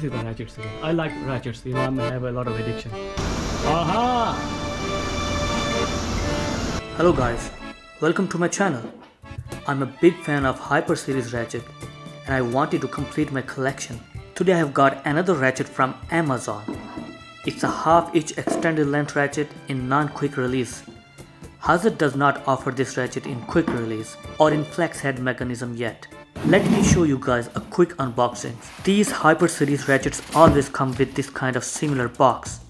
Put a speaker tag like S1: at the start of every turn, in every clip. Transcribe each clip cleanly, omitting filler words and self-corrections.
S1: this is the Ratchet series. I like Ratchets, I have a lot of addiction. Aha!
S2: Hello guys, welcome to my channel. I'm a big fan of HiPer series Ratchet and I wanted to complete my collection. Today I have got another Ratchet from Amazon. It's a half-inch extended length Ratchet in non-quick release. Hazet does not offer this Ratchet in quick release or in flex head mechanism yet. Let me show you guys a quick unboxing. These HiPer series Ratchets always come with this kind of similar box.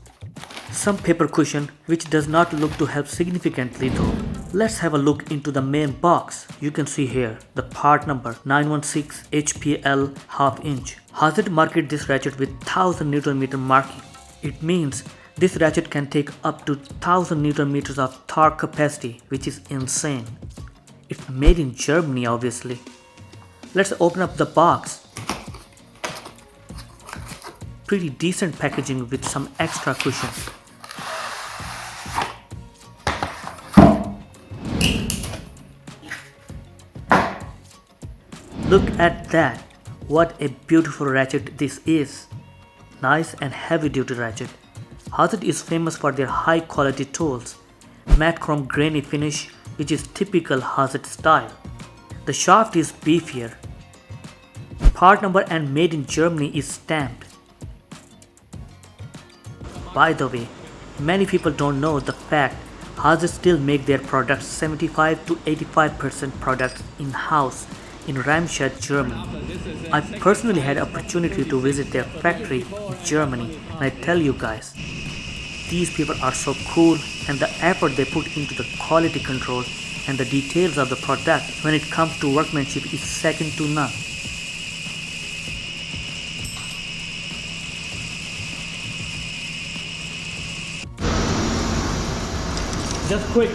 S2: Some paper cushion which does not look to help significantly though. Let's have a look into the main box. You can see here the part number 916 HPL half inch. Hazet market this Ratchet with 1000 Nm marking. It means this Ratchet can take up to 1000 Nm of torque capacity, which is insane. It's made in Germany obviously. Let's open up the box. Pretty decent packaging with some extra cushion. Look at that. What a beautiful Ratchet this is. Nice and heavy duty Ratchet. Hazet is famous for their high quality tools. Matte chrome grainy finish which is typical Hazet style. The shaft is beefier. Part number and made in Germany is stamped. By the way, many people don't know the fact Hazet still make their products 75 to 85% products in-house in Ratchet, Germany. I personally had opportunity to visit their factory in Germany and I tell you guys, these people are so cool and the effort they put into the quality control and the details of the product when it comes to workmanship is second to none.
S1: Just quick.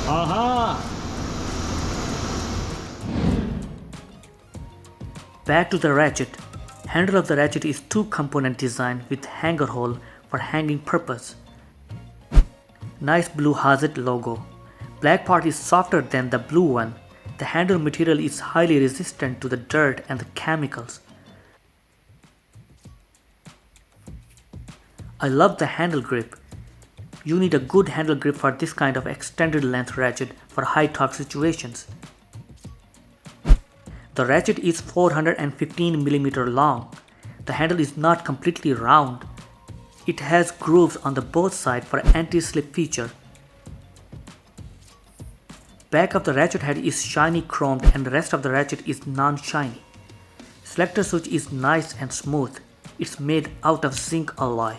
S1: Aha!
S2: Back to the Ratchet. Handle of the Ratchet is two-component design with hanger hole for hanging purpose. Nice blue Hazet logo. Black part is softer than the blue one. The handle material is highly resistant to the dirt and the chemicals. I love the handle grip. You need a good handle grip for this kind of extended length Ratchet for high torque situations. The Ratchet is 415 mm long. The handle is not completely round. It has grooves on the both sides for anti-slip feature. Back of the Ratchet head is shiny chromed and the rest of the Ratchet is non-shiny. Selector switch is nice and smooth. It's made out of zinc alloy.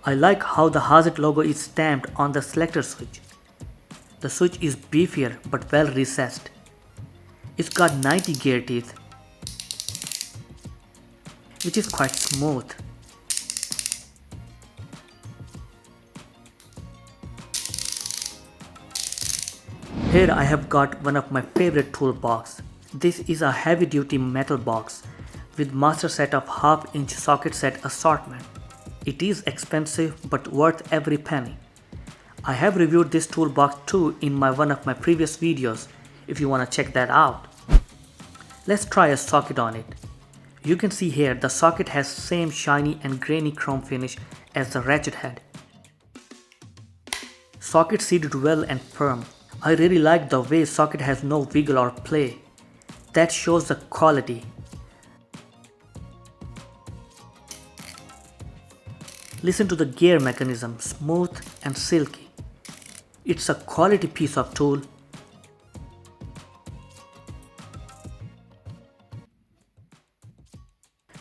S2: I like how the Hazet logo is stamped on the selector switch. The switch is beefier but well recessed. It's got 90 gear teeth, which is quite smooth. Here I have got one of my favorite toolbox. This is a heavy duty metal box with master set of half-inch socket set assortment. It is expensive but worth every penny. I have reviewed this toolbox too in one of my previous videos if you wanna check that out. Let's try a socket on it. You can see here the socket has same shiny and grainy chrome finish as the Ratchet head. Socket seated well and firm. I really like the way socket has no wiggle or play. That shows the quality. Listen to the gear mechanism, smooth and silky. It's a quality piece of tool.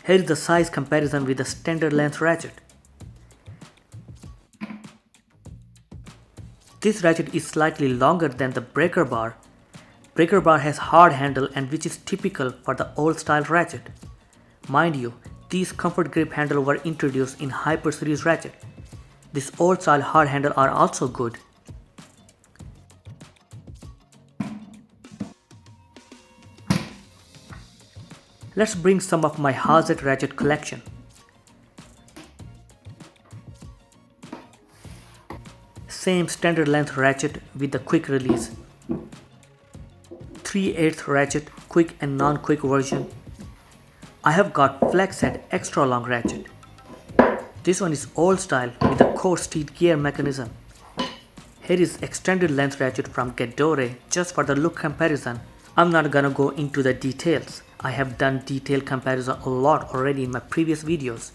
S2: Here is the size comparison with the standard length Ratchet. This Ratchet is slightly longer than the breaker bar. Breaker bar has hard handle and which is typical for the old style Ratchet. Mind you, these comfort grip handle were introduced in HiPer series Ratchet. This old style hard handle are also good. Let's bring some of my Hazet Ratchet collection. Same standard length Ratchet with the quick release. 3/8 ratchet, quick and non-quick version. I have got flex head extra long ratchet. This one is old style with a core steed gear mechanism. Here is extended length ratchet from Gedore just for the look comparison. I'm not gonna go into the details. I have done detailed comparison a lot already in my previous videos.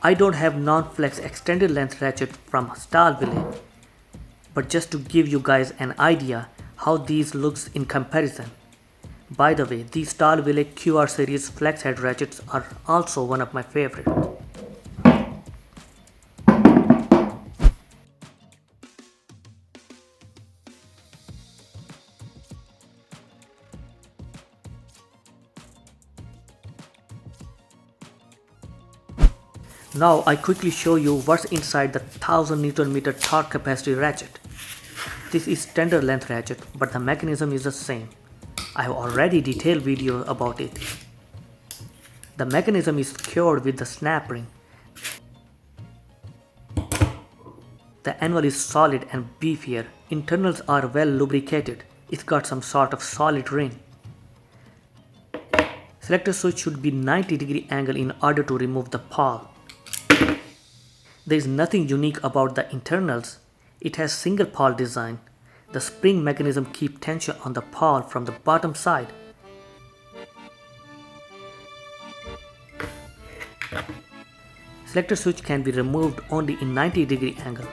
S2: I don't have non-flex extended length ratchet from Stahlwille, but just to give you guys an idea how these looks in comparison. By the way, these Stahlwille QR series flex head ratchets are also one of my favorite. Now I quickly show you what's inside the 1000 Nm torque capacity ratchet. This is standard length ratchet, but the mechanism is the same. I have already detailed video about it. The mechanism is secured with the snap ring. The anvil is solid and beefier. Internals are well lubricated. It's got some sort of solid ring. Selector switch should be 90° angle in order to remove the pawl. There is nothing unique about the internals. It has single pawl design. The spring mechanism keeps tension on the pawl from the bottom side. Selector switch can be removed only in 90° angle.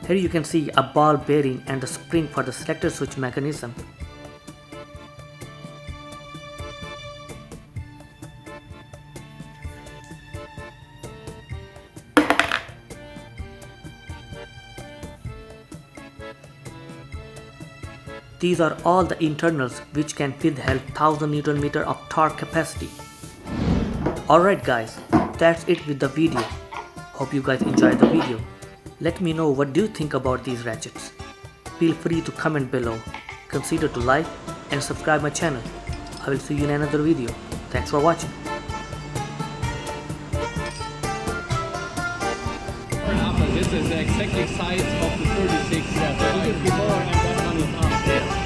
S2: Here you can see a ball bearing and the spring for the selector switch mechanism. These are all the internals which can withhold 1000 Nm of torque capacity. Alright guys, that's it with the video. Hope you guys enjoyed the video. Let me know what do you think about these ratchets. Feel free to comment below. Consider to like and subscribe my channel. I will see you in another video. Thanks for watching.
S3: This is the exact size of the 36. Yeah, 34 and that one is up there.